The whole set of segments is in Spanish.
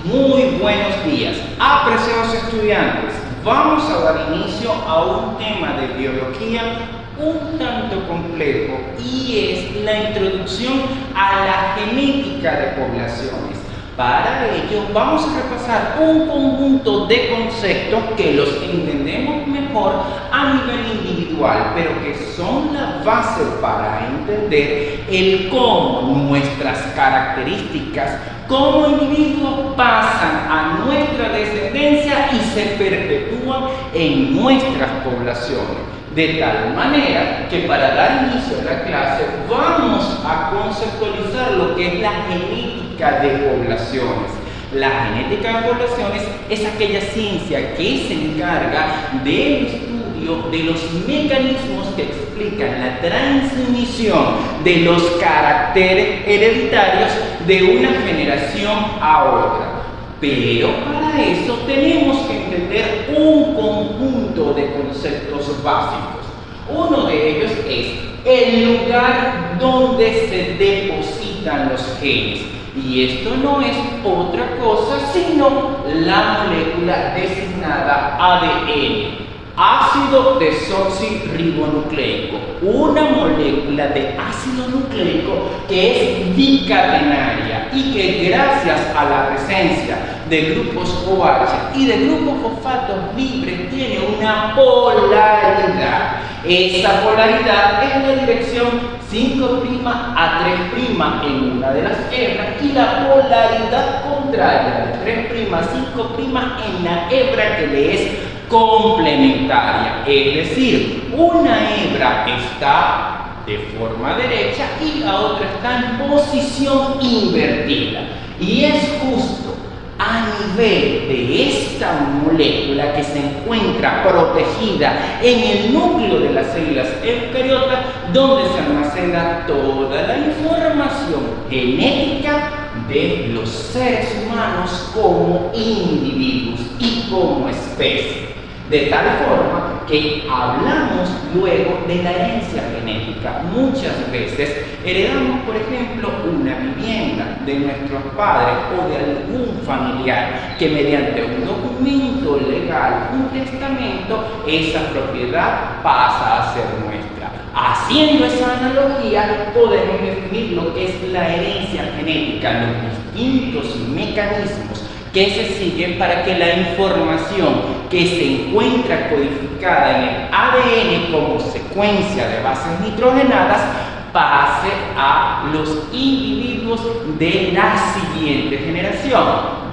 Muy buenos días, apreciados estudiantes. Vamos a dar inicio a un tema de biología un tanto complejo y es la introducción a la genética de poblaciones. Para ello vamos a repasar un conjunto de conceptos que los entendemos mejor a nivel individual, pero que son la base para entender el cómo nuestras características como individuos pasan a nuestra descendencia y se perpetúan en nuestras poblaciones. De tal manera que para dar inicio a la clase vamos a conceptualizar lo que es la genética de poblaciones. La genética de poblaciones es aquella ciencia que se encarga del estudio de los mecanismos que explican la transmisión de los caracteres hereditarios de una generación a otra. Pero para eso tenemos que entender un conjunto de conceptos básicos. Uno de ellos es el lugar donde se depositan los genes. Y esto no es otra cosa sino la molécula designada ADN. Ácido desoxirribonucleico, una molécula de ácido nucleico que es bicatenaria y que gracias a la presencia de grupos OH y de grupos fosfatos libres tiene una polaridad. Esa polaridad es la dirección 5' a 3' en una de las hebras y la polaridad contraria de 3' a 5' en la hebra que le es complementaria, es decir, una hebra está de forma derecha y la otra está en posición invertida. Y es justo a nivel de esta molécula que se encuentra protegida en el núcleo de las células eucariotas donde se almacena toda la información genética de los seres humanos como individuos y como especie. De tal forma que hablamos luego de la herencia genética. Muchas veces heredamos, por ejemplo, una vivienda de nuestros padres o de algún familiar que mediante un documento legal, un testamento, esa propiedad pasa a ser nuestra. Haciendo esa analogía, podemos definir lo que es la herencia genética, los distintos mecanismos que se siguen para que la información que se encuentra codificada en el ADN como secuencia de bases nitrogenadas pase a los individuos de la siguiente generación,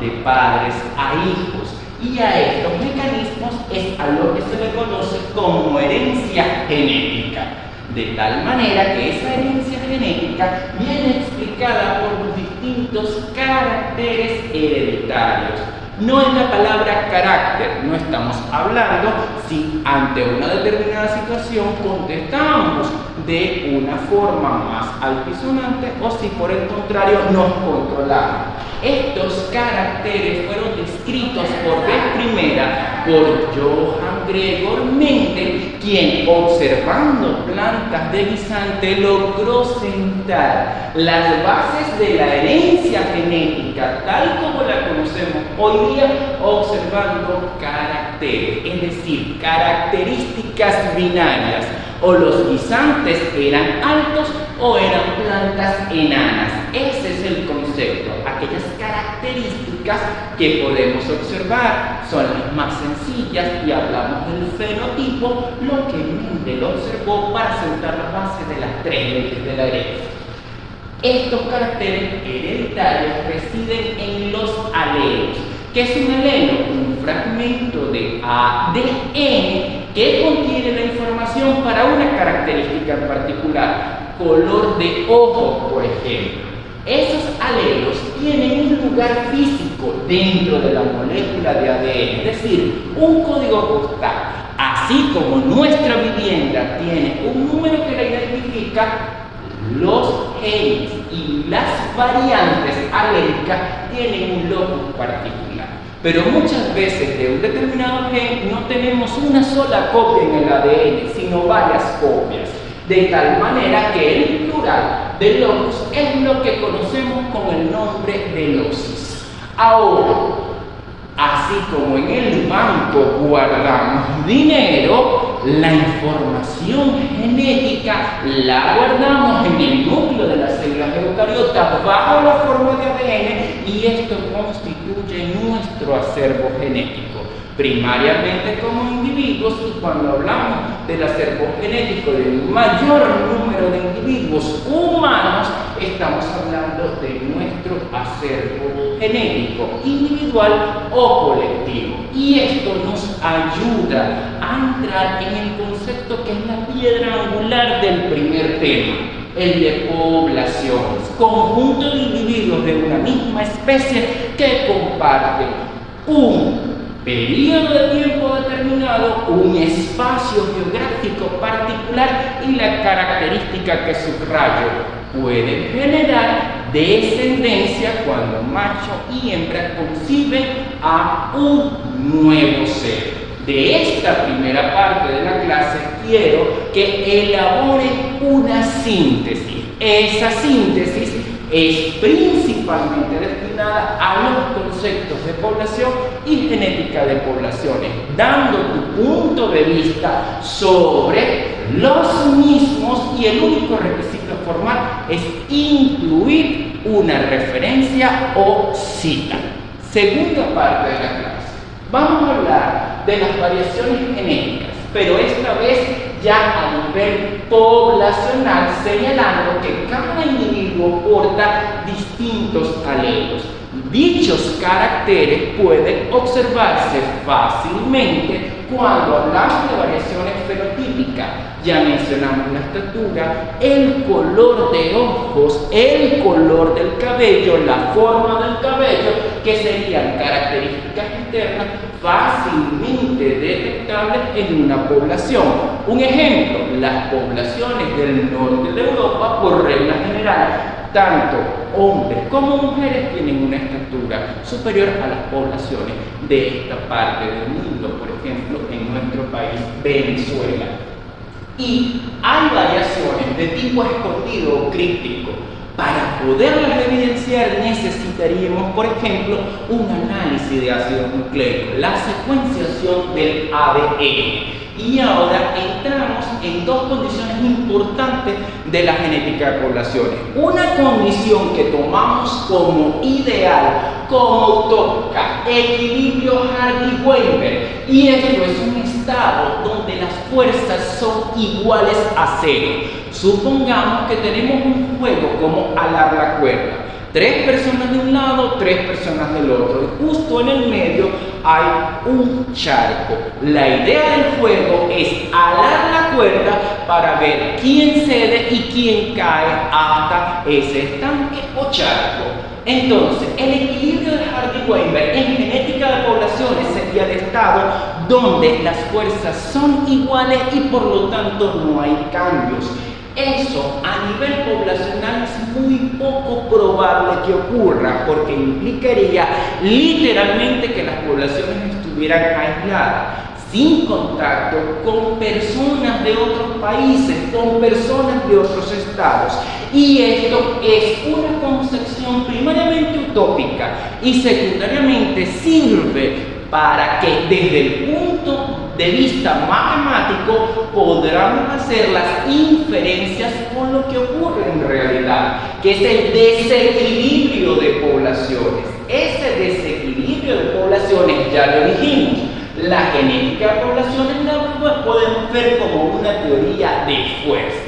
de padres a hijos. Y a estos mecanismos es a lo que se le conoce como herencia genética. De tal manera que esa herencia genética viene explicada por los distintos caracteres hereditarios. No es la palabra carácter, no estamos hablando si ante una determinada situación contestamos de una forma más altisonante o si por el contrario nos controlamos. Estos caracteres fueron descritos por vez primera por Johann Gregor Mendel, quien observando plantas de guisante logró sentar las bases de la herencia genética tal como la conocemos hoy día, observando caracteres, es decir, características binarias. O los guisantes eran altos o eran plantas enanas. Ese es el concepto. Aquellas características que podemos observar son las más sencillas y hablamos del fenotipo, lo que Mendel observó para sentar las bases de las 3 leyes de la herencia. Estos caracteres hereditarios residen en los alelos. ¿Qué es un alelo? Un fragmento de ADN que contiene la información para una característica en particular, color de ojo, por ejemplo. Esos alelos tienen un lugar físico dentro de la molécula de ADN, es decir, un código postal. Así como nuestra vivienda tiene un número que la identifica, los genes y las variantes alérgicas tienen un locus particular. Pero muchas veces de un determinado gen no tenemos una sola copia en el ADN, sino varias copias. De tal manera que el plural de locus es lo que conocemos con el nombre de locis. Ahora, así como en el banco guardamos dinero, la información genética la guardamos en el núcleo de las células eucariotas bajo la forma de ADN y esto constituye nuestro acervo genético. Primariamente como individuos, y cuando hablamos del acervo genético del mayor número de individuos humanos, estamos hablando de nuestro acervo genético individual o colectivo. Y esto nos ayuda a entrar en el concepto que es la piedra angular del primer tema, el de poblaciones, conjunto de individuos de una misma especie que comparten un periodo de tiempo determinado, un espacio geográfico particular y la característica que subrayo: pueden generar descendencia cuando macho y hembra conciben a un nuevo ser. De esta primera parte de la clase quiero que elaboren una síntesis. Esa síntesis es principalmente destinada a los conceptos de población y genética de poblaciones, dando tu punto de vista sobre los mismos, y el único requisito formal es incluir una referencia o cita. Segunda parte de la clase. Vamos a hablar de las variaciones genéticas, pero esta vez ya a nivel poblacional, señalando que cada individuo porta distintos alelos. Dichos caracteres pueden observarse fácilmente cuando hablamos de variaciones fenotípicas. Ya mencionamos la estatura, el color de ojos, el color del cabello, la forma del cabello, que serían características internas fácilmente detectables en una población. Un ejemplo: las poblaciones del norte de Europa, por regla general, tanto hombres como mujeres tienen una estatura superior a las poblaciones de esta parte del mundo, por ejemplo, en nuestro país, Venezuela. Y hay variaciones de tipo escondido o críptico. Para poderlas evidenciar necesitaríamos, por ejemplo, un análisis de ácido nucleico, la secuenciación del ADN. Y ahora entramos en dos condiciones importantes de la genética de poblaciones. Una condición que tomamos como ideal, como utópica: equilibrio Hardy-Weinberg. Y esto es un estado donde las fuerzas son iguales a cero. Supongamos que tenemos un juego como alar la cuerda. 3 personas de un lado, 3 personas del otro, y justo en el medio hay un charco. La idea del juego es alar la cuerda para ver quién cede y quién cae hasta ese estanque o charco. Entonces, el equilibrio de Hardy-Weinberg en genética de poblaciones sería el estado donde las fuerzas son iguales y por lo tanto no hay cambios. Eso a nivel poblacional es muy poco probable que ocurra, porque implicaría literalmente que las poblaciones estuvieran aisladas, sin contacto con personas de otros países, con personas de otros estados. Y esto es una concepción primariamente utópica y secundariamente sirve para que desde el punto de vista matemático podamos hacer las inferencias con lo que ocurre en realidad, que es el desequilibrio de poblaciones. Ese desequilibrio de poblaciones, ya lo dijimos, la genética de poblaciones la podemos ver como una teoría de fuerzas,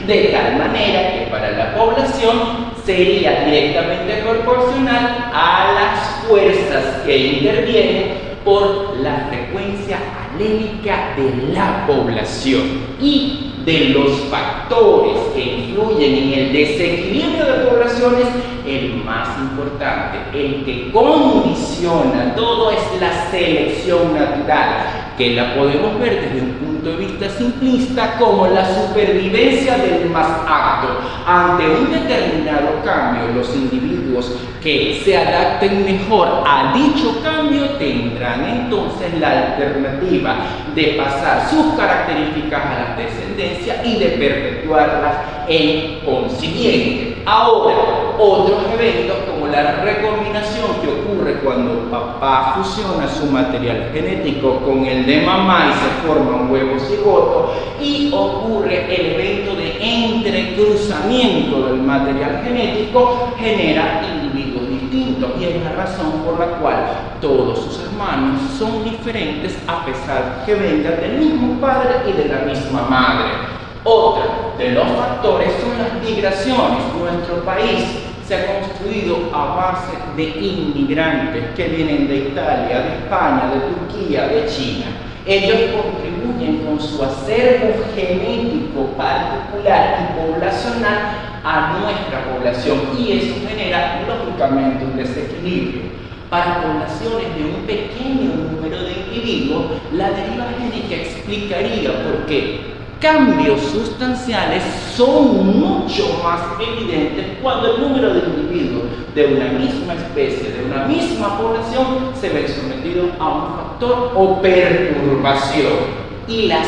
de tal manera que para la población sería directamente proporcional a las fuerzas que intervienen por la frecuencia alélica de la población. Y de los factores que influyen en el desequilibrio de poblaciones, el más importante, el que condiciona todo, es la selección natural, que la podemos ver desde un punto de vista simplista como la supervivencia del más apto. Ante un determinado cambio, los individuos que se adapten mejor a dicho cambio tendrán entonces la alternativa de pasar sus características a la descendencia y de perpetuarlas en consiguiente. Ahora, otros eventos como la recombinación que ocurre cuando papá fusiona su material genético con el de mamá y se forma un huevo cigoto, y ocurre el evento de entrecruzamiento del material genético, genera individuos distintos, y es la razón por la cual todos sus hermanos son diferentes a pesar que vengan del mismo padre y de la misma madre. Otro de los factores son las migraciones. Nuestro país se ha construido a base de inmigrantes que vienen de Italia, de España, de Turquía, de China. Ellos contribuyen con su acervo genético particular y poblacional a nuestra población, y eso genera lógicamente un desequilibrio. Para poblaciones de un pequeño número de individuos, la deriva génica explicaría por qué cambios sustanciales son mucho más evidentes cuando el número de individuos de una misma especie, de una misma población, se ve sometido a un factor o perturbación. Y las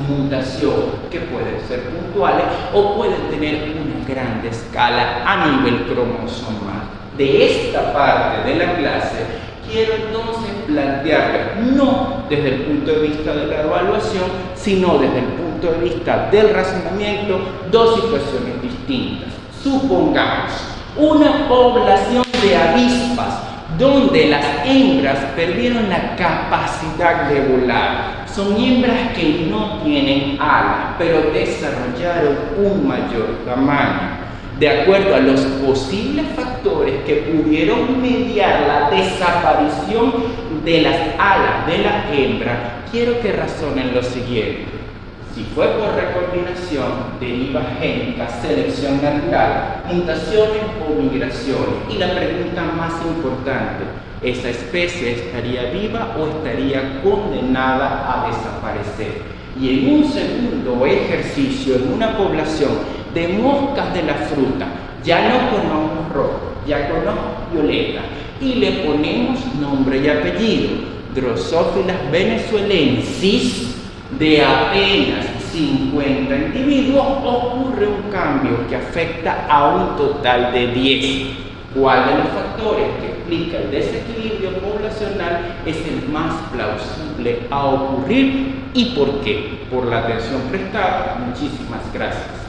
mutaciones, que pueden ser puntuales o pueden tener una gran escala a nivel cromosomal. De esta parte de la clase quiero entonces plantearles, no desde el punto de vista de la evaluación, sino desde el punto de vista del razonamiento, dos situaciones distintas. Supongamos una población de avispas donde las hembras perdieron la capacidad de volar. Son hembras que no tienen alas, pero desarrollaron un mayor tamaño. De acuerdo a los posibles factores que pudieron mediar la desaparición de las alas de la hembra, quiero que razonen lo siguiente. Si fue por recombinación, deriva génica, selección natural, mutaciones o migraciones. Y la pregunta más importante, ¿esa especie estaría viva o estaría condenada a desaparecer? Y en un segundo ejercicio, en una población de moscas de la fruta, ya no con ojos rojos, ya con ojos violeta, y le ponemos nombre y apellido, Drosophila venezuelensis, de apenas 50 individuos, ocurre un cambio que afecta a un total de 10. ¿Cuál de los factores que explica el desequilibrio poblacional es el más plausible a ocurrir y por qué? Por la atención prestada, muchísimas gracias.